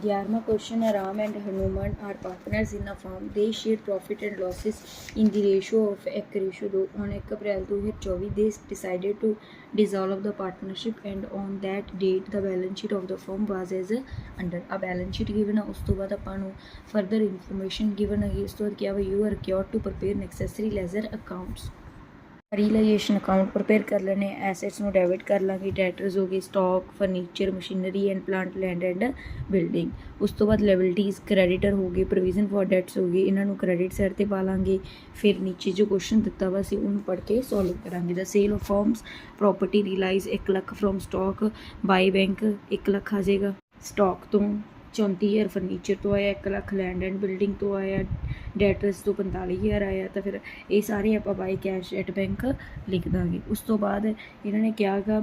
11वां question है, Ram and Hanuman are partners in a firm. They share profit and losses in the ratio of 1:2. On 1 April 2024, they decided to dissolve the partnership, and on that date the balance sheet of the firm was as under. A balance sheet given है, उस तो बाद ਆਪਾਂ ਨੂੰ further information given है, ਇਸ ਤੋਂ ਬਾਅਦ क्या है, you are required to prepare necessary ledger accounts. Realisation account prepare कर लेने, एसेट्स ਨੂੰ ਡੈਬਿਟ ਕਰ ਲਾਂਗੇ, ਡੈਟਰਸ ਹੋ ਗਏ, stock, furniture, machinery and plant, land and building. ਉਸ ਤੋਂ ਬਾਅਦ ਲੈਬਿਲਿਟੀਜ਼ ਕ੍ਰੈਡੀਟਰ ਹੋ ਗਏ, ਪ੍ਰੋਵੀਜ਼ਨ ਫॉर ਡੈਟਸ ਹੋ ਗਏ, ਇਹਨਾਂ ਨੂੰ ਕ੍ਰੈਡਿਟ ਸਾਈਡ ਤੇ ਪਾ ਲਾਂਗੇ। ਫਿਰ ਨੀਚੇ ਜੋ ਕੁਐਸਚਨ ਦਿੱਤਾ ਵਾ ਸੀ ਉਹਨੂੰ ਪੜ੍ਹ ਕੇ ਸੋਲਵ ਕਰਾਂਗੇ। The sale of firm's property realise 1 lakh from stock, by bank 1 lakh ਆ ਜਾਏਗਾ ਸਟਾਕ ਤੋਂ, 34,000 ਫਰਨੀਚਰ ਤੋਂ ਆਇਆ, 1 ਲੱਖ ਲੈਂਡ ਐਂਡ ਬਿਲਡਿੰਗ ਤੋਂ ਆਇਆ, ਡੈਟਰਸ ਤੋਂ 45,000 ਆਇਆ। ਤਾਂ ਫਿਰ ਇਹ ਸਾਰੇ ਆਪਾਂ ਬਾਈ ਕੈਸ਼ ਐਟ ਬੈਂਕ ਲਿਖ ਦਾਂਗੇ। ਉਸ ਤੋਂ ਬਾਅਦ ਇਹਨਾਂ ਨੇ ਕਿਹਾ ਗਾ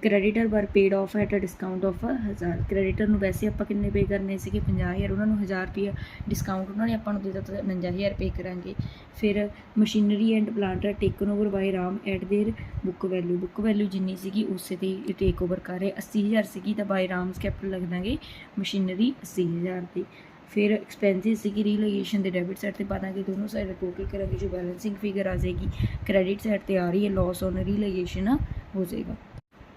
creditor were paid off at a discount of 1000। Creditor ਨੂੰ ਵੈਸੇ ਆਪਾਂ ਕਿੰਨੇ ਪੇ ਕਰਨੇ ਸੀਗੇ 50,000, ਉਹਨਾਂ ਨੂੰ 1000 ਰੁਪਈਆ ਡਿਸਕਾਊਂਟ ਉਹਨਾਂ ਨੇ ਆਪਾਂ ਨੂੰ ਦੇ ਦਿੱਤਾ, 49,000 ਪੇ ਕਰਾਂਗੇ। ਫਿਰ machinery and plant taken over by Ram at their book value ਜਿੰਨੀ ਸੀਗੀ ਉਸੇ ਤੇ ਟੇਕ ਓਵਰ ਕਰ ਰਹੇ, 80,000 ਸੀਗੀ ਤਾਂ ਬਾਈ ਰਾਮਸ ਕੈਪੀਟਲ ਲਿਖ ਦਾਂਗੇ ਮਸ਼ੀਨਰੀ 80,000 ਦੀ। ਫਿਰ ਐਕਸਪੈਂਸਿਸ ਸੀਗੀ ਰੀਲੋਕੇਸ਼ਨ ਦੇ ਡੈਬਿਟ ਸਾਈਡ ਤੇ ਪਾ ਦਾਂਗੇ, ਦੋਨੋਂ ਸਾਈਡ ਟੋਟਲ ਕਰਾਂਗੇ ਜੋ ਬੈਲੈਂਸਿੰਗ ਫਿਗਰ ਆ ਜਾਏਗੀ। ਕ੍ਰੈਡਿਟ ਸਾਈਡ ਤੇ ਆ ਰਹੀ ਹੈ, ਲਾਸ ਔਨ ਰੀਲੋਕੇਸ਼ਨ ਹੋ ਜਾਏਗਾ।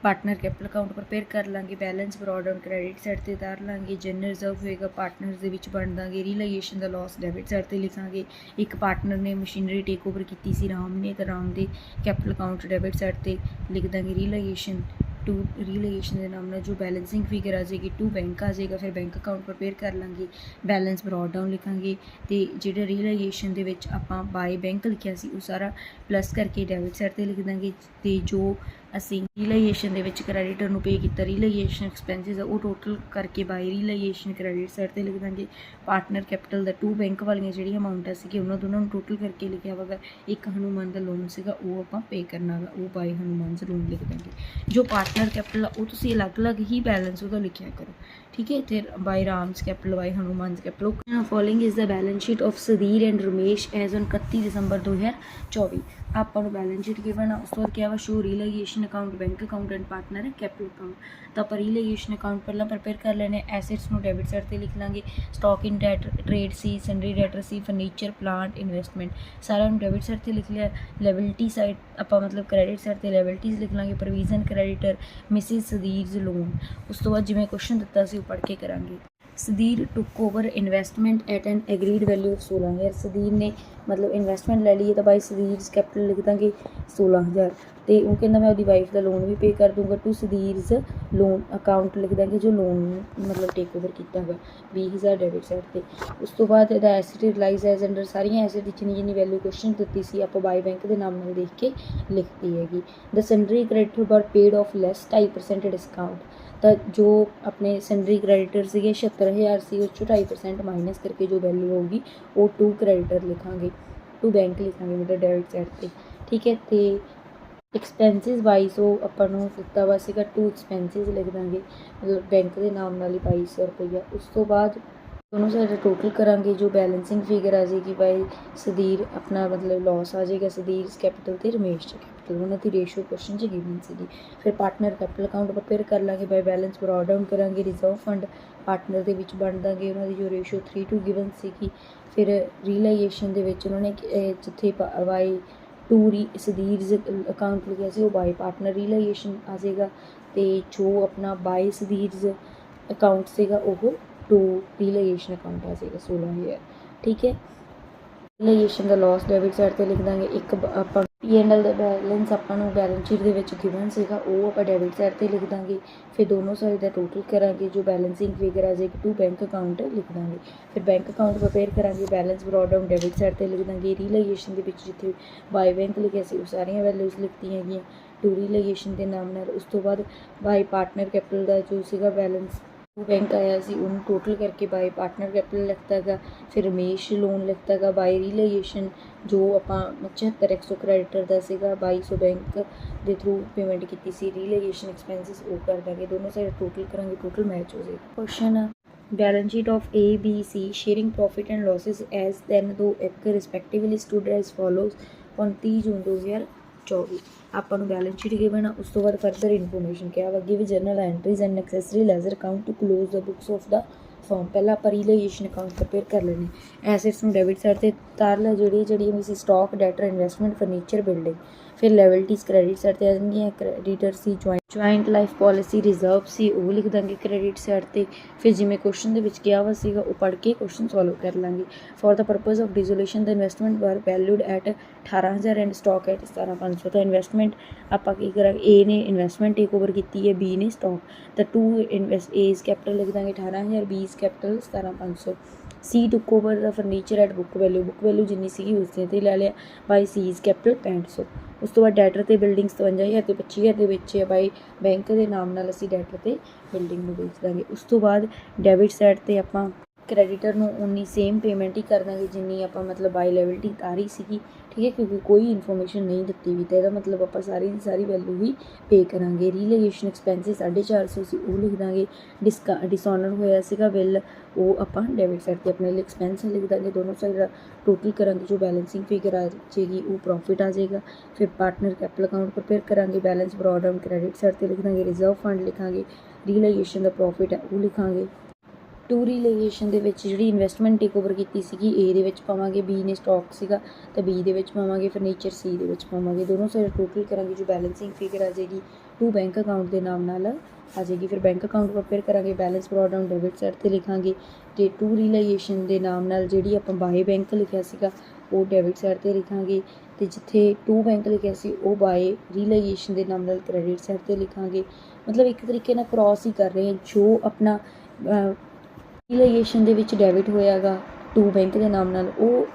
ਪਾਰਟਨਰ ਕੈਪੀਟਲ ਅਕਾਊਂਟ ਪ੍ਰਪੇਅਰ ਕਰ ਲਾਂਗੇ, balance brought on credit side ਤੇ ਉਤਾਰ ਲਾਂਗੇ। ਜਨਰਲ ਰਿਜ਼ਰਵ ਹੋਏਗਾ ਪਾਰਟਨਰਸ ਦੇ ਵਿੱਚ ਬਣ ਦਾਂਗੇ। ਰੀਲੋਕੇਸ਼ਨ ਦਾ ਲਾਸ ਡੈਬਿਟ ਸਾਈਡ ਤੇ ਲਿਖਾਂਗੇ। ਇੱਕ ਪਾਰਟਨਰ ਨੇ ਮਸ਼ੀਨਰੀ ਟੇਕ ਓਵਰ ਕੀਤੀ ਸੀ ਰਾਮ ਨੇ, ਤਾਂ ਰਾਮ ਦੇ ਕੈਪੀਟਲ ਅਕਾਊਂਟ ਡੈਬਿਟ ਸਾਈਡ ਤੇ ਲਿਖ ਦਾਂਗੇ ਰੀਲੋਕੇਸ਼ਨ ਟੂ। ਰੀਲੋਕੇਸ਼ਨ ਦੇ ਨਾਮ ਨਾਲ ਜੋ ਬੈਲੈਂਸਿੰਗ ਫਿਗਰ ਆ ਜਾਏਗੀ ਟੂ ਬੈਂਕ ਆ ਜਾਏਗਾ। ਫਿਰ ਬੈਂਕ ਅਕਾਊਂਟ ਪ੍ਰਪੇਅਰ ਕਰ ਲਾਂਗੇ, ਬੈਲੈਂਸ ਬਰੋਡ ਡਾਊਨ ਲਿਖਾਂਗੇ, ਤੇ ਜਿਹੜਾ ਰੀਲੋਕੇਸ਼ਨ ਦੇ ਵਿੱਚ ਆਪਾਂ ਬਾਈ ਬੈਂਕ ਲਿਖਿਆ ਸੀ ਉਹ ਸਾਰਾ ਪਲੱਸ ਕਰਕੇ ਡੈਬਿਟ ਸਾਈਡ ਤੇ ਲਿਖ ਦਾਂਗੇ। ਤੇ ਜੋ ਅਸੀਂ ਰੀਲੋਕੇਸ਼ਨ ਦੇ ਵਿੱਚ ਕ੍ਰੈਡੀਟਰ ਨੂੰ ਪੇ ਕੀਤਾ ਰੀਲੋਕੇਸ਼ਨ ਐਕਸਪੈਂਸਿਸ ਉਹ ਟੋਟਲ ਕਰਕੇ ਬਾਈ ਰੀਲੋਕੇਸ਼ਨ ਕ੍ਰੈਡਿਟ ਸਾਈਡ ਤੇ ਲਿਖ ਦਾਂਗੇ। ਪਾਰਟਨਰ ਕੈਪੀਟਲ ਦਾ ਟੂ ਬੈਂਕ ਵਾਲੀਆਂ ਜਿਹੜੀਆਂ ਅਮਾਊਂਟਾਂ ਸੀਗੀਆਂ ਉਹਨਾਂ ਦੋਨਾਂ ਨੂੰ ਟੋਟਲ ਕਰਕੇ ਲਿਖਿਆ ਹੋਗਾ। ਇੱਕ ਹਨੂਮਾਨ ਦਾ ਲੋਨ ਸੀਗਾ ਉਹ ਆਪਾਂ ਪੇ ਕਰਨਾ ਗਾ, ਉਹ ਬਾਈ ਹਨੂਮਾਨ ਦਾ ਲੋਨ ਲਿਖ ਦਾਂਗੇ। ਜੋ ਪਾਰਟਨਰ ਕੈਪੀਟਲ ਆ ਉਹ ਤੁਸੀਂ ਅਲੱਗ-ਅਲੱਗ ਹੀ ਬੈਲੈਂਸ ਉਹਦਾ ਲਿਖਿਆ ਕਰੋ, ਠੀਕ ਹੈ। ਤੇ by Ram's capital, by Hanuman capital. Following is the balance sheet of Sudhir and Ramesh as on 31 December 2024। ਆਪਾਂ ਨੂੰ ਬੈਲੈਂਸ ਸ਼ੀਟ ਗਿਵਨ ਆ, ਉਸ ਤੋਂ ਬਾਅਦ ਕਿਹਾ ਵਾ show realisation account, bank account and partner capital account. ਤਾਂ ਆਪਾਂ ਰੀਲੋਕੇਸ਼ਨ ਅਕਾਊਂਟ ਪਹਿਲਾਂ ਪ੍ਰਪੇਅਰ ਕਰ ਲੈਣੇ। ਐਸੈਟਸ ਨੂੰ ਡੈਬਿਟ ਸਾਈਡ ਤੇ ਲਿਖ ਲਾਂਗੇ, stock in trade C, ਸਨਰੀ ਡੈਟਰ C, furniture, plant, investment ਸਾਰਿਆਂ ਨੂੰ ਡੈਬਿਟ ਸਾਈਡ ਤੇ ਲਿਖ ਲਿਆ। ਲੈਬਿਲਿਟੀ ਸਾਈਡ ਆਪਾਂ ਮਤਲਬ ਕ੍ਰੈਡਿਟ ਸਾਈਡ ਤੇ ਲੈਬਿਲਿਟੀਜ਼ ਲਿਖ ਲਾਂਗੇ, ਪ੍ਰੋਵੀਜ਼ਨ ਕ੍ਰੈਡੀਟਰ ਮਿਸਿਸ ਸੁਧੀਰਜ਼ ਲੋਨ। ਉਸ ਤੋਂ ਬਾਅਦ ਜਿਵੇਂ ਕੁਐਸਚਨ ਦਿੱਤਾ ਸੀ ਉਹ ਪੜ੍ਹ ਕੇ ਕਰਾਂਗੇ। ਸੁਧੀਰ ਟੁੱਕ over investment at N agreed value of 16,000। Sudhir ਨੇ ਮਤਲਬ ਇਨਵੈਸਟਮੈਂਟ ਲੈ ਲਈ ਹੈ ਤਾਂ ਬਾਈ ਸੁਧੀਰਜ਼ ਕੈਪੀਟਲ ਲਿਖ ਦਾਂਗੇ 16,000। ਤੇ ਉਹ ਕਹਿੰਦਾ ਮੈਂ ਉਹਦੀ ਵਾਈਫ ਦਾ ਲੋਨ ਵੀ ਪੇ ਕਰ ਦੂੰਗਾ, ਟੂ ਸੁਧੀਰਜ਼ ਲੋਨ ਅਕਾਊਂਟ ਲਿਖ ਦਾਂਗੇ ਜੋ ਲੋਨ ਮਤਲਬ ਟੇਕ ਓਵਰ ਕੀਤਾ ਹੋਇਆ 20,000 ਡੈਬਿਟ ਸਾਈਡ ਤੇ। ਉਸ ਤੋਂ ਬਾਅਦ ਇਹਦਾ ਐਸਿਡ ਰਿਲਾਈਜ਼ ਐਜ਼ ਅੰਡਰ, ਸਾਰੀਆਂ ਐਸਿਡ ਦੀ ਜਿੰਨੀ ਵੈਲਿਊ ਕੁਐਸਚਨ ਦਿੱਤੀ ਸੀ ਆਪਾਂ ਬਾਈ ਬੈਂਕ ਦੇ ਨਾਮ ਨਾਲ ਦੇਖ ਕੇ ਲਿਖਤੀ ਹੈਗੀ। ਦ ਸਨਰੀ ਕ੍ਰੈਡੀਟਰ were paid of lace 2.5% discount. ਤਾਂ ਜੋ ਆਪਣੇ ਸਨਰੀ ਕ੍ਰੈਡੀਟਰ ਸੀਗੇ 76,000 ਸੀ, ਉਸ 'ਚੋਂ 2.5% ਮਾਈਨਸ ਕਰਕੇ ਜੋ ਵੈਲਿਊ ਹੋਊਗੀ ਉਹ ਟੂ ਕ੍ਰੈਡੀਟਰ ਲਿਖਾਂਗੇ, ਟੂ ਬੈਂਕ ਲਿਖਾਂਗੇ ਮਤਲਬ ਡੈਬਿਟ ਸਾਈਡ ਤੇ, ਠੀਕ ਹੈ। ਤੇ ਐਕਸਪੈਂਸਿਸ ਵਾਈਜ਼ ਉਹ ਆਪਾਂ ਨੂੰ ਦਿੱਤਾ ਵਾ ਸੀਗਾ ਟੂ ਐਕਸਪੈਂਸਿਸ ਲਿਖ ਦਾਂਗੇ ਮਤਲਬ ਬੈਂਕ ਦੇ ਨਾਮ ਨਾਲ ਹੀ 2,200 ਰੁਪਈਆ। ਉਸ ਤੋਂ ਬਾਅਦ ਦੋਨੋਂ ਸਾਈਡ ਟੋਟਲ ਕਰਾਂਗੇ, ਜੋ ਬੈਲੈਂਸਿੰਗ ਫਿਗਰ ਆ ਜਾਏਗੀ ਬਾਈ ਸੁਧੀਰ ਆਪਣਾ ਮਤਲਬ ਲਾਸ ਆ ਜਾਏਗਾ ਸੁਧੀਰ ਕੈਪੀਟਲ ਤੇ ਰਮੇਸ਼ ਕੈਪੀਟਲ, ਉਹਨਾਂ ਦੀ ਰੇਸ਼ੋ ਕੁਐਸਚਨ 'ਚ ਗਿਵਨ ਸੀਗੀ। ਫਿਰ ਪਾਰਟਨਰ ਕੈਪੀਟਲ ਅਕਾਊਂਟ ਪ੍ਰਪੇਅਰ ਕਰ ਲਾਂਗੇ, ਬਾਈ ਬੈਲੈਂਸ ਬਰੋਡ ਡਾਊਨ ਕਰਾਂਗੇ, ਰਿਜ਼ਰਵ ਫੰਡ ਪਾਰਟਨਰ ਦੇ ਵਿੱਚ ਬਣ ਦਾਂਗੇ, ਉਹਨਾਂ ਦੀ ਜੋ ਰੇਸ਼ੋ 3:2 ਗਿਵਨ ਸੀਗੀ। ਫਿਰ ਰੀਲਾਈਜੇਸ਼ਨ ਦੇ ਵਿੱਚ ਉਹਨਾਂ ਨੇ ਜਿੱਥੇ ਬਾਈ ਟੂ ਸੁਧੀਰਜ਼ ਅਕਾਊਂਟ ਲਿਖਿਆ ਸੀ ਉਹ ਬਾਈ ਪਾਰਟਨਰ ਰੀਲਾਈਜੇਸ਼ਨ ਆ ਜਾਏਗਾ। ਤੇ ਜੋ ਆਪਣਾ ਬਾਈ ਸੁਧੀਰਜ਼ ਅਕਾਊਂਟ ਸੀਗਾ ਉਹ ਟੂ ਰੀਲੋਕੇਸ਼ਨ ਅਕਾਊਂਟ ਆ ਜਾਏਗਾ 16,000, ਠੀਕ ਹੈ। ਰੀਲੋਕੇਸ਼ਨ ਦਾ ਲਾਸ ਡੈਬਿਟ ਸਾਈਡ ਤੇ ਲਿਖ ਦਾਂਗੇ। ਇੱਕ ਆਪਾਂ P&L ਦਾ ਬੈਲੈਂਸ ਆਪਾਂ ਨੂੰ ਬੈਲੈਂਸ ਸ਼ੀਟ ਦੇ ਵਿੱਚ ਗਿਵਨ ਸੀਗਾ ਉਹ ਆਪਾਂ ਡੈਬਿਟ ਸਾਈਡ ਤੇ ਲਿਖ ਦਾਂਗੇ। ਫਿਰ ਦੋਨੋਂ ਸਾਈਡ ਦਾ ਟੋਟਲ ਕਰਾਂਗੇ, ਜੋ ਬੈਲੈਂਸਿੰਗ ਫਿਗਰ ਆ ਜਾਏਗੀ ਟੂ ਬੈਂਕ ਅਕਾਊਂਟ ਲਿਖ ਦਾਂਗੇ। ਫਿਰ ਬੈਂਕ ਅਕਾਊਂਟ ਪ੍ਰਪੇਅਰ ਕਰਾਂਗੇ, balance brought down debit side ਤੇ ਲਿਖ ਦਾਂਗੇ। ਰੀਲੋਕੇਸ਼ਨ ਦੇ ਵਿੱਚ ਜਿੱਥੇ ਬਾਈ ਬੈਂਕ ਲਿਖਿਆ ਸੀ ਉਹ ਸਾਰੀਆਂ ਵੈਲਿਊਜ਼ ਲਿਖਤੀਆਂ ਹੈਗੀਆਂ ਟੂ ਰੀਲੋਕੇਸ਼ਨ ਦੇ ਨਾਮ ਨਾਲ। ਉਸ ਤੋਂ ਬਾਅਦ ਬਾਈ ਪਾਰਟਨਰ ਕੈਪੀਟਲ ਦਾ ਜੋ ਸੀਗਾ ਬੈਲੈਂਸ ਬੈਂਕ ਆਇਆ ਸੀ ਉਹਨੂੰ ਟੋਟਲ ਕਰਕੇ ਬਾਈ ਪਾਰਟਨਰ ਕੈਪੀਟਲ ਲਿਖਤਾ ਗਾ। ਫਿਰ ਰਮੇਸ਼ ਲੋਨ ਲਿਖਤਾ ਗਾ, ਬਾਈ ਰੀਲੋਕੇਸ਼ਨ ਜੋ ਆਪਾਂ 75,100 ਕ੍ਰੈਡੀਟਰ ਦਾ ਸੀਗਾ 2,200 ਬੈਂਕ ਦੇ ਥਰੂ ਪੇਮੈਂਟ ਕੀਤੀ ਸੀ, ਰੀਲੋਕੇਸ਼ਨ ਐਕਸਪੈਂਸਿਸ ਉਹ ਕਰ ਦਾਂਗੇ। ਦੋਨੋਂ ਸਾਈਡ ਟੋਟਲ ਕਰਾਂਗੇ, ਟੋਟਲ ਮੈਚ ਹੋ ਜਾਏਗਾ। Question balance sheet of A, B, C sharing profit and losses as then ਦੋ ਇੱਕ respectively stood as follows on 30 June 2024। ਆਪਾਂ ਨੂੰ ਬੈਲੈਂਸ ਸ਼ੀਟ ਗਿਵਨ ਆ, ਉਸ ਤੋਂ ਬਾਅਦ ਫਰਦਰ ਇਨਫੋਰਮੇਸ਼ਨ ਕਿਹਾ ਵਾ, give journal entries and necessary ledger account to close the books of the firm. ਪਹਿਲਾਂ ਆਪਾਂ ਰੀਲਾਈਜੇਸ਼ਨ ਅਕਾਊਂਟ ਪ੍ਰਪੇਅਰ ਕਰ ਲੈਣੇ। ਐਸੈਟਸ ਨੂੰ ਡੈਬਿਟ ਸਾਈਡ ਤੇ ਤਾਰ ਲਾ, ਜਿਹੜੀਆਂ ਵੀ ਸੀ ਸਟਾਕ, ਡੈਟਰ, ਇਨਵੈਸਟਮੈਂਟ, ਫਰਨੀਚਰ, ਬਿਲਡਿੰਗ। ਫਿਰ ਲਾਇਬਿਲਟੀਜ਼ ਕ੍ਰੈਡਿਟ ਸਾਈਡ ਤੇ ਆ ਜਾਣਗੀਆਂ। ਕ੍ਰੈਡੀਟਰ ਸੀ ਜੁਆਇੰਟ ਲਾਈਫ ਪੋਲਿਸੀ ਰਿਜ਼ਰਵ ਸੀ, ਉਹ ਲਿਖ ਦਾਂਗੇ ਕ੍ਰੈਡਿਟ ਸਾਈਡ ਤੇ। ਫਿਰ ਜਿਵੇਂ ਕੁਐਸਚਨ ਦੇ ਵਿੱਚ ਕਿਹਾ ਵਾ ਸੀਗਾ ਉਹ ਪੜ੍ਹ ਕੇ ਕੁਐਸਚਨ ਸੋਲਵ ਕਰ ਲਾਂਗੇ। For the purpose of dissolution the investment were valued at 18,000 and stock at 17,500। ਤਾਂ ਇਨਵੈਸਟਮੈਂਟ ਆਪਾਂ ਕੀ ਕਰਾਂਗੇ, ਏ ਨੇ ਇਨਵੈਸਟਮੈਂਟ ਟੇਕ ਓਵਰ ਕੀਤੀ ਹੈ, ਬੀ ਨੇ ਸਟਾਕ। ਤਾਂ ਟੂ ਏਜ਼ ਕੈਪੀਟਲ ਲਿਖ ਦਾਂਗੇ 18,000, ਬੀਜ਼ ਕੈਪੀਟਲ 17,500। ਸੀ ਟੁੱਕ over the furniture at book value ਜਿੰਨੀ ਸੀਗੀ ਉਸ ਤੇ ਲੈ ਲਿਆ, ਬਾਈ ਸੀਜ਼ ਕੈਪੀਟਲ 6500। ਉਸ ਤੋਂ ਬਾਅਦ ਡੈਟਰ ਤੇ ਬਿਲਡਿੰਗ 57,000 ਤੇ 25,000 ਦੇ ਵਿੱਚ ਹੈ, ਬਾਈ ਬੈਂਕ ਦੇ ਨਾਮ ਨਾਲ ਅਸੀਂ ਡੈਟਰ ਤੇ ਬਿਲਡਿੰਗ ਨੂੰ ਵੇਚ ਦਾਂਗੇ। ਉਸ ਤੋਂ ਬਾਅਦ ਡੈਬਿਟ ਸਾਈਡ ਤੇ ਆਪਾਂ ਕ੍ਰੈਡੀਟਰ ਨੂੰ ਉਨੀ ਸੇਮ ਪੇਮੈਂਟ ਹੀ ਕਰ ਦਾਂਗੇ ਜਿੰਨੀ ਆਪਾਂ ਮਤਲਬ ਬਾਈ ਲਾਇਬਿਲਟੀ ਤਾਰੀ ਸੀਗੀ, ਠੀਕ ਹੈ, ਕਿਉਂਕਿ ਕੋਈ ਇਨਫੋਰਮੇਸ਼ਨ ਨਹੀਂ ਦਿੱਤੀ ਵੀ, ਤਾਂ ਇਹਦਾ ਮਤਲਬ ਆਪਾਂ ਸਾਰੀ ਦੀ ਸਾਰੀ ਵੈਲਿਊ ਹੀ ਪੇ ਕਰਾਂਗੇ। ਰੀਲੇਗੇਸ਼ਨ ਐਕਸਪੈਂਸਿਸ 450 ਸੀ, ਉਹ ਲਿਖ ਦਾਂਗੇ। ਡਿਸऑਨਰ ਹੋਇਆ ਸੀਗਾ ਬਿੱਲ, ਉਹ ਆਪਾਂ ਡੈਬਿਟ ਸਾਈਡ ਤੇ ਆਪਣੇ ਲਈ ਐਕਸਪੈਂਸ ਲਿਖ ਦਾਂਗੇ। ਦੋਨੋਂ ਸਾਈਡ ਟੋਟਲ ਕਰਾਂਗੇ, ਜੋ ਬੈਲੈਂਸਿੰਗ ਫਿਗਰ ਆ ਜਾਏਗੀ ਉਹ ਪ੍ਰੋਫਿਟ ਆ ਜਾਏਗਾ। ਫਿਰ ਪਾਰਟਨਰ ਕੈਪੀਟਲ ਅਕਾਊਂਟ ਪ੍ਰਪੇਅਰ ਕਰਾਂਗੇ, ਬੈਲੈਂਸ ਬਰॉड डाउन ਕ੍ਰੈਡਿਟ ਸਾਈਡ ਤੇ ਲਿਖ ਦਾਂਗੇ। ਰਿਜ਼ਰਵ ਫੰਡ ਲਿਖਾਂਗੇ, ਰੀਲੇਗੇਸ਼ਨ ਦਾ ਪ੍ਰੋਫਿਟ ਹੈ ਉਹ ਲਿਖਾਂਗੇ। ਟੂ ਰੀਲੇਗੇਸ਼ਨ ਦੇ ਵਿੱਚ ਜਿਹੜੀ ਇਨਵੈਸਟਮੈਂਟ ਟੇਕ ਓਵਰ ਕੀਤੀ ਸੀਗੀ, ਏ ਦੇ ਵਿੱਚ ਪਾਵਾਂਗੇ, ਬੀ ਨੇ ਸਟਾਕ ਸੀਗਾ ਤਾਂ ਬੀ ਦੇ ਵਿੱਚ ਪਾਵਾਂਗੇ, ਫਰਨੀਚਰ ਸੀ ਦੇ ਵਿੱਚ ਪਾਵਾਂਗੇ। ਦੋਨੋਂ ਸਾਈਡ ਟੋਟਲ ਕਰਾਂਗੇ, ਜੋ ਬੈਲੈਂਸਿੰਗ ਫਿਗਰ ਆ ਜਾਏਗੀ ਟੂ ਬੈਂਕ ਅਕਾਊਂਟ ਦੇ ਨਾਮ ਨਾਲ ਆ ਜਾਏਗੀ। ਫਿਰ ਬੈਂਕ ਅਕਾਊਂਟ ਪ੍ਰਪੇਅਰ ਕਰਾਂਗੇ, ਬੈਲੈਂਸ ਬਰॉड डाउन ਡੈਬਿਟ ਸਾਈਡ ਤੇ ਲਿਖਾਂਗੇ। ਅਤੇ ਟੂ ਰੀਲੇਗੇਸ਼ਨ ਦੇ ਨਾਮ ਨਾਲ ਜਿਹੜੀ ਆਪਾਂ ਬਾਏ ਬੈਂਕ ਲਿਖਿਆ ਸੀਗਾ ਉਹ ਡੈਬਿਟ ਸਾਈਡ ਤੇ ਲਿਖਾਂਗੇ, ਅਤੇ ਜਿੱਥੇ ਟੂ ਬੈਂਕ ਲਿਖਿਆ ਸੀ ਉਹ ਬਾਏ ਰੀਲੇਗੇਸ਼ਨ ਦੇ ਨਾਮ ਨਾਲ ਕ੍ਰੈਡਿਟ ਸਾਈਡ ਤੇ ਲਿਖਾਂਗੇ। ਮਤਲਬ ਇੱਕ ਤਰੀਕੇ ਨਾਲ ਕ੍ਰੋਸ ਹੀ ਕਰ ਰਹੇ ਹਾਂ, ਜੋ ਆਪਣਾ ਰੀਲੇਗੇਸ਼ਨ ਦੇ ਵਿੱਚ ਡੈਬਿਟ ਹੋਇਆਗਾ ਟੂ ਬੈਂਕ ਦੇ ਨਾਮ ਨਾਲ, ਉਹ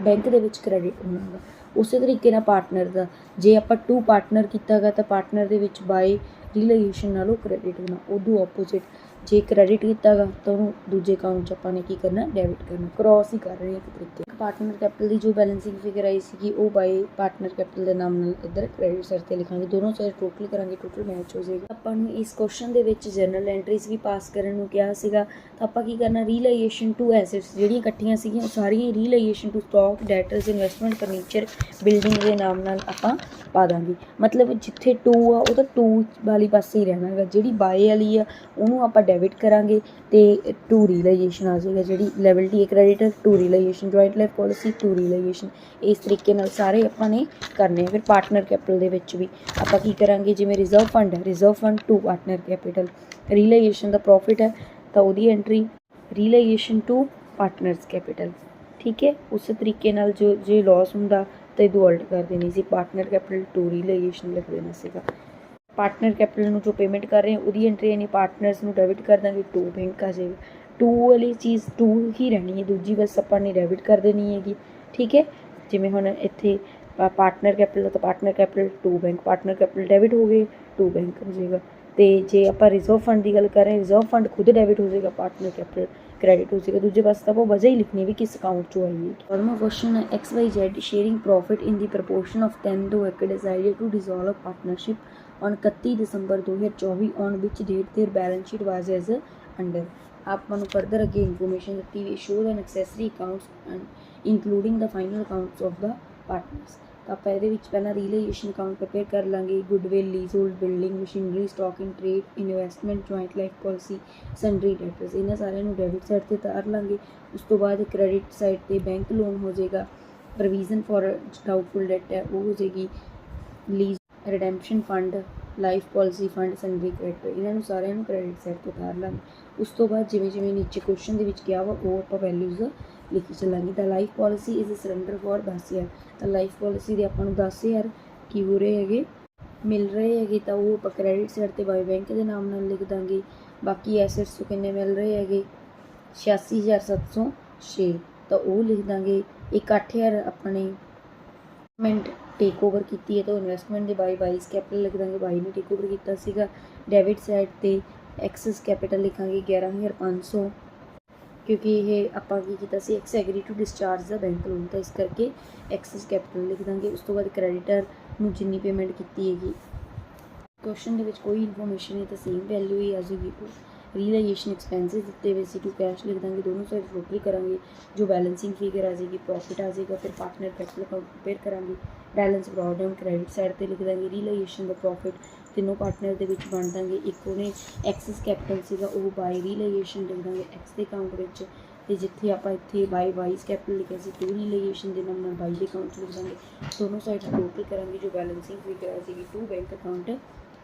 ਬੈਂਕ ਦੇ ਵਿੱਚ ਕ੍ਰੈਡਿਟ ਹੋਣਾ ਗਾ। ਉਸੇ ਤਰੀਕੇ ਨਾਲ ਪਾਰਟਨਰ ਦਾ, ਜੇ ਆਪਾਂ ਟੂ ਪਾਰਟਨਰ ਕੀਤਾ ਗਾ ਤਾਂ ਪਾਰਟਨਰ ਦੇ ਵਿੱਚ ਬਾਏ ਰੀਲੇਗੇਸ਼ਨ ਨਾਲ ਉਹ ਕ੍ਰੈਡਿਟ ਹੋਣਾ। ਉਦੋਂ ਆਪੋਜ਼ਿਟ ਜੇ ਕ੍ਰੈਡਿਟ ਕੀਤਾ ਗਾ ਤਾਂ ਉਹਨੂੰ ਦੂਜੇ ਅਕਾਊਂਟ 'ਚ ਆਪਾਂ ਨੇ ਕੀ ਕਰਨਾ, ਡੈਬਿਟ ਕਰਨਾ। ਕ੍ਰੋਸ ਹੀ ਕਰ ਰਹੇ ਇੱਕ ਤਰੀਕੇ। ਪਾਰਟਨਰ ਕੈਪੀਟਲ ਦੀ ਜੋ ਬੈਲੈਂਸਿੰਗ ਫਿਗਰ ਆਈ ਸੀਗੀ ਉਹ ਬਾਏ ਪਾਰਟਨਰ ਕੈਪੀਟਲ ਦੇ ਨਾਮ ਨਾਲ ਇੱਧਰ ਕ੍ਰੈਡਿਟ ਸਾਈਡ ਤੇ ਲਿਖਾਂਗੇ। ਦੋਨੋਂ ਸਾਈਡ ਟੋਟਲ ਕਰਾਂਗੇ, ਟੋਟਲ ਮੈਚ ਹੋ ਜਾਏਗਾ। ਆਪਾਂ ਨੂੰ ਇਸ ਕੁਐਸਚਨ ਦੇ ਵਿੱਚ ਜਰਨਲ ਐਂਟਰੀਜ਼ ਵੀ ਪਾਸ ਕਰਨ ਨੂੰ ਕਿਹਾ ਸੀਗਾ, ਤਾਂ ਆਪਾਂ ਕੀ ਕਰਨਾ, ਰੀਲੇਗੇਸ਼ਨ ਟੂ ਐਸੈਟਸ ਜਿਹੜੀਆਂ ਇਕੱਠੀਆਂ ਸੀਗੀਆਂ ਉਹ ਸਾਰੀਆਂ realisation to stock, debtors, investment, furniture, building ਦੇ ਨਾਮ ਨਾਲ ਆਪਾਂ ਪਾ ਦਾਂਗੇ। ਮਤਲਬ ਜਿੱਥੇ ਟੂ ਆ ਉਹ ਤਾਂ ਟੂ ਵਾਲੀ ਪਾਸੇ ਹੀ ਰਹਿਣਾ ਹੈਗਾ, ਜਿਹੜੀ ਬਾਏ ਵਾਲੀ ਆ ਉਹਨੂੰ ਆਪਾਂ ਡੈਬਿਟ ਕਰਾਂਗੇ ਅਤੇ ਟੂ ਰੀਲੇਗੇਸ਼ਨ ਆ ਜਾਏਗਾ। ਜਿਹੜੀ liability creditor to realisation, joint life policy to realisation. ਇਸ ਤਰੀਕੇ ਨਾਲ ਸਾਰੇ ਆਪਾਂ ਨੇ ਕਰਨੇ ਆ। ਫਿਰ ਪਾਰਟਨਰ ਕੈਪੀਟਲ ਦੇ ਵਿੱਚ ਵੀ ਆਪਾਂ ਕੀ ਕਰਾਂਗੇ, ਜਿਵੇਂ ਰਿਜ਼ਰਵ ਫੰਡ ਹੈ, reserve fund to partner capital. Realisation ਦਾ ਪ੍ਰੋਫਿਟ ਹੈ ਤਾਂ ਉਹਦੀ entry realisation to partners capital, ਠੀਕ ਹੈ। ਉਸੇ ਤਰੀਕੇ ਨਾਲ ਜੇ ਲਾਸ ਹੁੰਦਾ ਤਾਂ ਇਹਦੋਂ ਉਲਟ ਕਰ ਦੇਣੀ ਸੀ, ਪਾਰਟਨਰ ਕੈਪੀਟਲ ਟੂ ਰੀਲੇਗੇਸ਼ਨ ਲਿਖ ਦੇਣਾ ਸੀਗਾ। ਪਾਰਟਨਰ ਕੈਪੀਟਲ ਨੂੰ ਜੋ ਪੇਮੈਂਟ ਕਰ ਰਹੇ ਹਾਂ ਉਹਦੀ ਐਂਟਰੀ ਨਹੀਂ, ਪਾਰਟਨਰਸ ਨੂੰ ਡੈਬਿਟ ਕਰ ਦਾਂਗੇ, ਟੂ ਬੈਂਕ ਆ ਜਾਏਗਾ। ਟੂ ਵਾਲੀ ਚੀਜ਼ ਟੂ ਹੀ ਰਹਿਣੀ ਹੈ, ਦੂਜੀ ਬਸ ਆਪਾਂ ਨੇ ਡੈਬਿਟ ਕਰ ਦੇਣੀ ਹੈਗੀ, ਠੀਕ ਹੈ। ਜਿਵੇਂ ਹੁਣ ਇੱਥੇ ਪਾਰਟਨਰ ਕੈਪੀਟਲ ਤਾਂ partner capital to bank, partner capital debit ਹੋ ਗਏ, ਟੂ ਬੈਂਕ ਹੋ ਜਾਏਗਾ। ਅਤੇ ਜੇ ਆਪਾਂ ਰਿਜ਼ਰਵ ਫੰਡ ਦੀ ਗੱਲ ਕਰ ਰਹੇ ਹਾਂ, ਰਿਜ਼ਰਵ ਫੰਡ ਖੁਦ ਡੈਬਿਟ ਹੋ ਜਾਏਗਾ, ਪਾਰਟਨਰ ਕੈਪੀਟਲ ਕ੍ਰੈਡਿਟ ਹੋ ਜਾਏਗਾ। ਦੂਜੇ ਪਾਸੇ ਤਾਂ ਆਪਾਂ ਵਜ੍ਹਾ ਹੀ ਲਿਖਣੀ ਵੀ ਕਿਸ ਅਕਾਊਂਟ 'ਚੋਂ ਆਈ ਹੈ। ਫॉर्मा क्वेश्चन है, XYZ sharing profit in the proportion of 10 दो एकड़ decided to dissolve partnership on 31 December 2024 on which date their balance sheet was as under. ਆਪਾਂ ਨੂੰ ਫਰਦਰ ਅੱਗੇ ਇਨਫੋਰਮੇਸ਼ਨ ਦਿੱਤੀ ਵੀ show and necessary accounts including the final accounts of the partners. ਤਾਂ ਆਪਾਂ ਇਹਦੇ ਵਿੱਚ ਪਹਿਲਾਂ ਰੀਲੇਗੇਸ਼ਨ ਅਕਾਊਂਟ ਪ੍ਰਪੇਅਰ ਕਰ ਲਾਂਗੇ। Goodwill, leasehold, building, machinery, stock in trade, investment, joint life policy, sundry debtors, ਇਹਨਾਂ ਸਾਰਿਆਂ ਨੂੰ ਡੈਬਿਟ ਸਾਈਡ 'ਤੇ ਉਤਾਰ ਲਾਂਗੇ। ਉਸ ਤੋਂ ਬਾਅਦ ਕ੍ਰੈਡਿਟ ਸਾਈਡ 'ਤੇ ਬੈਂਕ ਲੋਨ ਹੋ ਜਾਏਗਾ, ਪ੍ਰੋਵੀਜ਼ਨ ਫॉर ਡਾਊਟਫੁਲ ਡੈਟ ਹੈ ਉਹ ਹੋ ਜਾਏਗੀ, lease redemption fund, life policy fund, sundry creditor, ਇਹਨਾਂ ਨੂੰ ਸਾਰਿਆਂ ਨੂੰ ਕ੍ਰੈਡਿਟ ਸਾਈਡ 'ਤੇ ਉਤਾਰ ਲਾਂਗੇ। ਉਸ ਤੋਂ ਬਾਅਦ ਜਿਵੇਂ ਨੀਚੇ ਕੁਐਸਚਨ ਦੇ ਵਿੱਚ ਕਿਹਾ ਵਾ ਉਹ ਆਪਾਂ ਵੈਲਿਊਜ਼ ਲਿਖੀ ਚੱਲਾਂਗੇ। ਤਾਂ life policy is surrender for 10,000, ਤਾਂ ਲਾਈਫ ਪੋਲਿਸੀ ਦੇ ਆਪਾਂ ਨੂੰ 10,000 ਕੀ ਹੋ ਰਹੇ ਹੈਗੇ, ਮਿਲ ਰਹੇ ਹੈਗੇ, ਤਾਂ ਉਹ ਆਪਾਂ ਕ੍ਰੈਡਿਟ ਸਾਈਡ 'ਤੇ ਬਾਈ ਬੈਂਕ ਦੇ ਨਾਮ ਨਾਲ ਲਿਖ ਦਾਂਗੇ। ਬਾਕੀ ਐਸੈਟਸ ਤੋਂ ਕਿੰਨੇ ਮਿਲ ਰਹੇ ਹੈਗੇ, 86,706, ਤਾਂ ਉਹ ਲਿਖ ਦਾਂਗੇ। 61,000 ਆਪਣੇ ਇਨਵੈਸਟਮੈਂਟ ਟੇਕ ਓਵਰ ਕੀਤੀ ਹੈ ਤਾਂ ਇਨਵੈਸਟਮੈਂਟ ਦੇ ਬਾਈ ਬਾਈਸ ਕੈਪੀਟਲ ਲਿਖ ਦਾਂਗੇ, ਬਾਈ ਨੇ ਟੇਕ ਓਵਰ ਕੀਤਾ ਸੀਗਾ। ਡੈਬਿਟ ਸਾਈਡ 'ਤੇ ਐਕਸਸ ਕੈਪੀਟਲ ਲਿਖਾਂਗੇ 11,500, ਕਿਉਂਕਿ ਇਹ ਆਪਾਂ ਕੀ ਕੀਤਾ ਸੀ, X agree to discharge the bank loan, ਤਾਂ ਇਸ ਕਰਕੇ ਐਕਸਸ ਕੈਪੀਟਲ ਲਿਖ ਦਾਂਗੇ। ਉਸ ਤੋਂ ਬਾਅਦ ਕ੍ਰੈਡੀਟਰ ਨੂੰ ਜਿੰਨੀ ਪੇਮੈਂਟ ਕੀਤੀ ਹੈਗੀ, ਕੁਐਸਚਨ ਦੇ ਵਿੱਚ ਕੋਈ ਇਨਫੋਰਮੇਸ਼ਨ ਨਹੀਂ ਤਾਂ ਸੇਮ ਵੈਲਿਊ ਹੀ ਆ ਜਾਏਗੀ। ਰੀਲੇਗੇਸ਼ਨ ਐਕਸਪੈਂਸਿਸ ਦਿੱਤੇ ਹੋਏ ਸੀ, ਟੂ ਕੈਸ਼ ਲਿਖ ਦਾਂਗੇ। ਦੋਨੋਂ ਸਾਈਡ ਟੋਟਲ ਕਰਾਂਗੇ, ਜੋ ਬੈਲੈਂਸਿੰਗ ਫਿਗਰ ਆ ਜਾਏਗੀ, ਪ੍ਰੋਫਿਟ ਆ ਜਾਏਗਾ। ਫਿਰ ਪਾਰਟਨਰ ਕੈਪੀਟਲ ਅਕਾਊਂਟ ਪ੍ਰਪੇਅਰ ਕਰਾਂਗੇ, ਬੈਲੈਂਸ ਬਰॉड डाउन ਕ੍ਰੈਡਿਟ ਸਾਈਡ 'ਤੇ ਲਿਖ ਦਾਂਗੇ, ਰੀਲੇਗੇਸ਼ਨ ਦਾ ਪ੍ਰੋਫਿਟ ਤਿੰਨੋਂ ਪਾਰਟਨਰ ਦੇ ਵਿੱਚ ਵੰਡ ਦਾਂਗੇ। ਇੱਕ ਉਹਨੇ ਐਕਸਿਸ ਕੈਪੀਟਲ ਸੀਗਾ ਉਹ ਬਾਈ ਰੀਲਾਈਜੇਸ਼ਨ ਲਿਖ ਦਾਂਗੇ ਐਕਸ ਦੇ ਅਕਾਊਂਟ ਵਿੱਚ, ਤੇ ਜਿੱਥੇ ਆਪਾਂ ਇੱਥੇ ਬਾਈ ਵਾਈਸ ਕੈਪੀਟਲ ਲਿਖਿਆ ਸੀ ਟੂ ਰੀਲਾਈਜੇਸ਼ਨ ਦੇ ਨਾਲ ਬਾਈ ਦੇ ਅਕਾਊਂਟ 'ਚ ਲਿਖ ਦਾਂਗੇ। ਦੋਨੋਂ ਸਾਈਡ ਟੋਟਲ ਕਰਾਂਗੇ, ਜੋ ਬੈਲੈਂਸਿੰਗ ਫਿਗਰ ਆ ਸੀਗੀ ਟੂ ਬੈਂਕ ਅਕਾਊਂਟ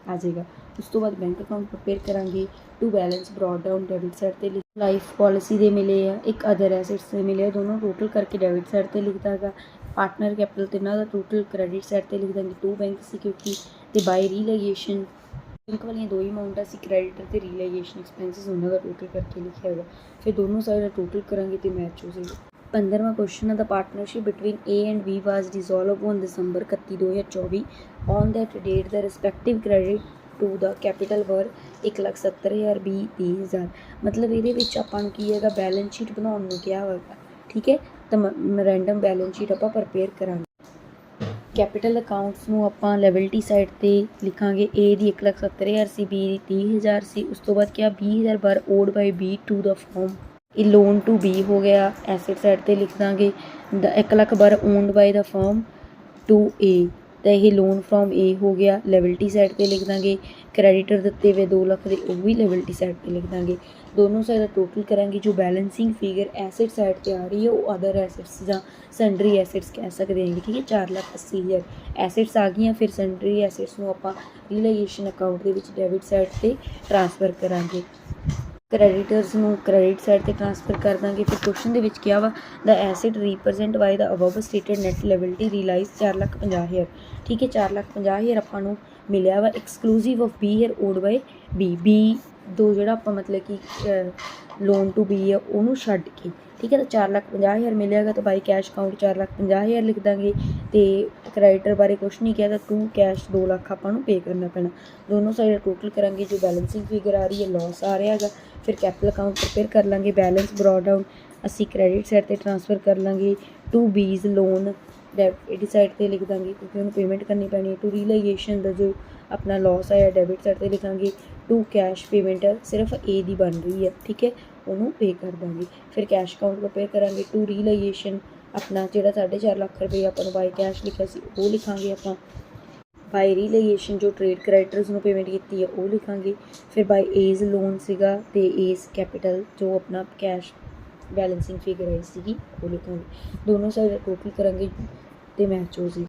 ਆ ਜਾਏਗਾ। ਉਸ ਤੋਂ ਬਾਅਦ ਬੈਂਕ ਅਕਾਊਂਟ ਪ੍ਰਪੇਅਰ ਕਰਾਂਗੇ। To balance brought down debit side 'ਤੇ ਲਾਈਫ ਪੋਲਿਸੀ ਦੇ ਮਿਲੇ ਆ, ਇੱਕ ਅਦਰ ਐਸੈਟਸ ਦੇ ਮਿਲੇ ਆ, ਦੋਨੋਂ ਟੋਟਲ ਕਰਕੇ ਡੈਬਿਟ ਸਾਈਡ 'ਤੇ ਲਿਖਦਾ ਹੈਗਾ। ਪਾਰਟਨਰ ਕੈਪੀਟਲ ਤਿੰਨਾਂ ਦਾ ਟੋਟਲ ਕ੍ਰੈਡਿਟ ਸਾਈਡ 'ਤੇ ਲਿਖ ਦਾਂਗੇ ਟੂ ਬੈਂਕ ਸਿਕਿਉਰਿਟੀ ਤੇ ਬਾਈ ਰੀਲਾਈਜੇਸ਼ਨ। ਬੈਂਕ ਵਾਲੀਆਂ ਦੋ ਹੀ ਅਮਾਊਂਟ ਅਸੀਂ ਕ੍ਰੈਡਿਟਰ ਤੇ ਰੀਲਾਈਜੇਸ਼ਨ ਐਕਸਪੈਂਸਿਸ ਉਹਨਾਂ ਦਾ ਟੋਟਲ ਕਰਕੇ ਲਿਖਿਆ ਹੈਗਾ। ਫਿਰ ਦੋਨੋਂ ਸਾਈਡ ਦਾ ਟੋਟਲ ਕਰਾਂਗੇ ਤੇ ਮੈਚ ਹੋ ਜਾਏਗਾ। 15ਵਾਂ ਕੁਐਸਚਨ ਹੈ, the partnership between A and B was dissolve on December 31, 2024 on that date the respective credit to the capital were 1,70,000 B 30,000। ਮਤਲਬ ਇਹਦੇ ਵਿੱਚ ਆਪਾਂ ਨੂੰ ਕੀ ਹੈਗਾ, ਬੈਲੈਂਸ ਸ਼ੀਟ ਬਣਾਉਣ ਨੂੰ ਕਿਹਾ ਹੋਵੇਗਾ, ਠੀਕ ਹੈ। ਤਾਂ ਰੈਂਡਮ ਬੈਲੈਂਸ ਸ਼ੀਟ ਆਪਾਂ ਪ੍ਰਪੇਅਰ ਕਰਾਂਗੇ। ਕੈਪੀਟਲ ਅਕਾਊਂਟਸ ਨੂੰ ਆਪਾਂ ਲੈਬਿਲਿਟੀ ਸਾਈਡ 'ਤੇ ਲਿਖਾਂਗੇ। A ਦੀ 1,70,000 ਸੀ, B ਦੀ 30,000 ਸੀ। ਉਸ ਤੋਂ ਬਾਅਦ ਕਿਹਾ 20,000 ਪਰ ਓਡ by B to the firm, ਇਹ ਲੋਨ ਟੂ B ਹੋ ਗਿਆ। ਐਸਿਡ ਸਾਈਡ 'ਤੇ ਲਿਖ ਦਾਂਗੇ 1 ਲੱਖ ਪਰ owned by the firm to A, ਤਾਂ ਇਹ ਲੋਨ ਫਰੋਮ A ਹੋ ਗਿਆ। ਲੈਬਿਲਿਟੀ ਸਾਈਡ 'ਤੇ ਲਿਖ ਦਾਂਗੇ ਕ੍ਰੈਡੀਟਰ ਦਿੱਤੇ ਹੋਏ 2 ਲੱਖ ਦੇ, ਉਹ ਵੀ ਲੈਬਿਲਿਟੀ ਸਾਈਡ 'ਤੇ ਲਿਖ ਦਾਂਗੇ। ਦੋਨੋਂ ਸਾਈਡ ਦਾ ਟੋਟਲ ਕਰਾਂਗੇ। ਜੋ ਬੈਲੈਂਸਿੰਗ ਫਿਗਰ ਐਸਿਡ ਸਾਈਡ 'ਤੇ ਆ ਰਹੀ ਹੈ ਉਹ ਅਦਰ ਐਸਿਡਸ ਜਾਂ ਸੈਂਡਰੀ ਐਸਿਡਸ ਕਹਿ ਸਕਦੇ ਹਾਂ, ਠੀਕ ਹੈ। 4,80,000 ਐਸਿਡਸ ਆ ਗਈਆਂ। ਫਿਰ ਸੈਂਡਰੀ ਐਸਿਡਸ ਨੂੰ ਆਪਾਂ ਰੀਲਾਈਜੇਸ਼ਨ ਅਕਾਊਂਟ ਦੇ ਵਿੱਚ ਡੈਬਿਟ ਸਾਈਡ 'ਤੇ ਟ੍ਰਾਂਸਫਰ ਕਰਾਂਗੇ। ਕ੍ਰੈਡੀਟਰਸ ਨੂੰ ਕ੍ਰੈਡਿਟ ਸਾਈਡ 'ਤੇ ਟ੍ਰਾਂਸਫਰ ਕਰ ਦਾਂਗੇ। ਫਿਰ ਕੁਐਸਚਨ ਦੇ ਵਿੱਚ ਕਿਹਾ ਵਾ the assets represent by the above stated net liability realise 4,50,000, ਠੀਕ ਹੈ। 4,50,000 ਆਪਾਂ ਨੂੰ ਮਿਲਿਆ ਵਾ exclusive of B are owed by B ਦੋ ਜਿਹੜਾ ਆਪਾਂ ਮਤਲਬ ਕਿ ਲੋਨ ਟੂ B ਆ ਉਹਨੂੰ ਛੱਡ ਕੇ, ਠੀਕ ਹੈ। ਤਾਂ 4,50,000 ਮਿਲਿਆਗਾ ਤਾਂ ਬਾਈ ਕੈਸ਼ ਅਕਾਊਂਟ 4,50,000 ਲਿਖ ਦਾਂਗੇ। ਤੇ ਕ੍ਰੈਡੀਟਰ ਬਾਰੇ ਕੁਛ ਨਹੀਂ ਕਿਹਾ, ਤਾਂ ਟੂ ਕੈਸ਼ 2 ਲੱਖ ਆਪਾਂ ਨੂੰ ਪੇ ਕਰਨਾ ਪੈਣਾ। ਦੋਨੋਂ ਸਾਈਡ ਟੋਟਲ ਕਰਾਂਗੇ। ਜੋ ਬੈਲੈਂਸਿੰਗ ਫਿਗਰ ਆ ਰਹੀ ਹੈ ਲੋਸ ਆ ਰਿਹਾ ਹੈਗਾ। ਫਿਰ ਕੈਪੀਟਲ ਅਕਾਊਂਟ ਪ੍ਰਪੇਅਰ ਕਰ ਲਾਂਗੇ। ਬੈਲੈਂਸ ਬਰੋਡ ਡਾਊਨ ਅਸੀਂ ਕ੍ਰੈਡਿਟ ਸਾਈਡ 'ਤੇ ਟ੍ਰਾਂਸਫਰ ਕਰ ਲਾਂਗੇ। To B's loan debit side 'ਤੇ ਲਿਖ ਦਾਂਗੇ ਕਿਉਂਕਿ ਉਹਨੂੰ ਪੇਮੈਂਟ ਕਰਨੀ ਪੈਣੀ ਹੈ। ਟੂ ਰੀਲਾਈਜੇਸ਼ਨ ਦਾ ਜੋ ਆਪਣਾ ਲੋਸ ਆਇਆ ਡੈਬਿਟ ਸਾਈਡ 'ਤੇ ਲਿਖਾਂਗੇ। ਟੂ ਕੈਸ਼ ਪੇਮੈਂਟ ਸਿਰਫ A ਦੀ ਬਣ ਰਹੀ ਹੈ, ਠੀਕ ਹੈ, ਉਹਨੂੰ ਪੇ ਕਰ ਦਾਂਗੇ। ਫਿਰ ਕੈਸ਼ ਅਕਾਊਂਟ ਪ੍ਰਪੇਅਰ ਕਰਾਂਗੇ। ਟੂ ਰੀਲਾਈਜੇਸ਼ਨ ਆਪਣਾ ਜਿਹੜਾ 4.5 ਲੱਖ ਰੁਪਏ ਆਪਾਂ ਨੂੰ ਬਾਈ ਕੈਸ਼ ਲਿਖਿਆ ਸੀ ਉਹ ਲਿਖਾਂਗੇ ਆਪਾਂ। ਬਾਈ ਰੀਲਾਈਜੇਸ਼ਨ ਜੋ ਟ੍ਰੇਡ ਕ੍ਰੈਡੀਟਰਸ ਨੂੰ ਪੇਮੈਂਟ ਕੀਤੀ ਹੈ ਉਹ ਲਿਖਾਂਗੇ। ਫਿਰ ਬਾਈ ਏਜ਼ ਲੋਨ ਸੀਗਾ ਤੇ ਏਜ਼ ਕੈਪੀਟਲ ਜੋ ਆਪਣਾ ਕੈਸ਼ ਬੈਲੈਂਸਿੰਗ ਫਿਗਰ ਆਈ ਸੀਗੀ ਉਹ ਲਿਖਾਂਗੇ। ਦੋਨੋਂ ਸਾਈਡ ਟੋਟਲ ਕਰਾਂਗੇ ਤੇ ਮੈਚ ਹੋ ਜੀ।